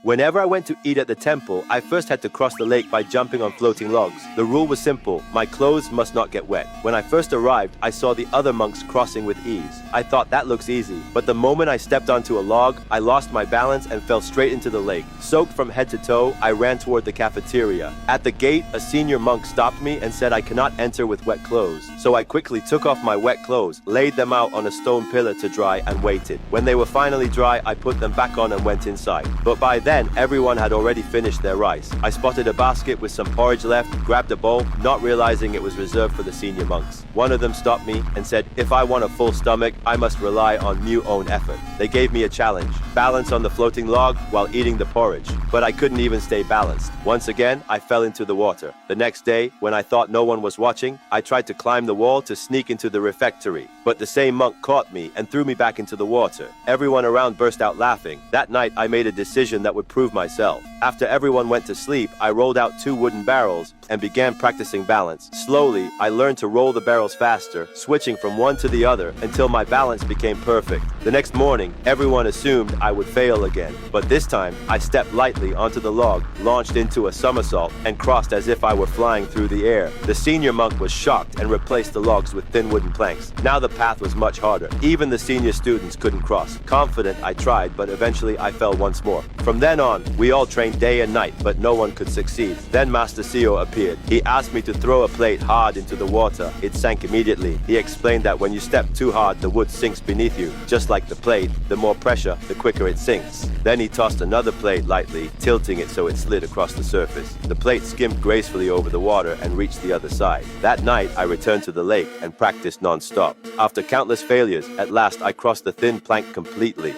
Whenever I went to eat at the temple, I first had to cross the lake by jumping on floating logs. The rule was simple: my clothes must not get wet. When I first arrived, I saw the other monks crossing with ease. I thought that looks easy, but the moment I stepped onto a log, I lost my balance and fell straight into the lake. Soaked from head to toe, I ran toward the cafeteria. At the gate, a senior monk stopped me and said I cannot enter with wet clothes. So I quickly took off my wet clothes, laid them out on a stone pillar to dry, and waited. When they were finally dry, I put them back on and went inside. But by then, everyone had already finished their rice. I spotted a basket with some porridge left, grabbed a bowl, not realizing it was reserved for the senior monks. One of them stopped me and said if I want a full stomach, I must rely on new own effort. They gave me a challenge: balance on the floating log while eating the porridge. But I couldn't even stay balanced. Once again, I fell into the water. The next day, when I thought no one was watching, I tried to climb the wall to sneak into the refectory. But the same monk caught me and threw me back into the water. Everyone around burst out laughing. That night, I made a decision that would prove myself. After everyone went to sleep, I rolled out 2 wooden barrels and began practicing balance. Slowly, I learned to roll the barrels faster, switching from one to the other until my balance became perfect. The next morning, everyone assumed I would fail again. But this time, I stepped lightly onto the log, launched into a somersault, and crossed as if I were flying through the air. The senior monk was shocked and replaced the logs with thin wooden planks. Now the path was much harder. Even the senior students couldn't cross. Confident, I tried, but eventually I fell once more. From then on, we all trained day and night, but no one could succeed. Then Master Seo appeared. He asked me to throw a plate hard into the water. It sank immediately. He explained that when you step too hard, the wood sinks beneath you. Just like the plate, the more pressure, the quicker it sinks. Then he tossed another plate lightly, tilting it so it slid across the surface. The plate skimmed gracefully over the water and reached the other side. That night, I returned to the lake and practiced non-stop. After countless failures, at last I crossed the thin plank completely.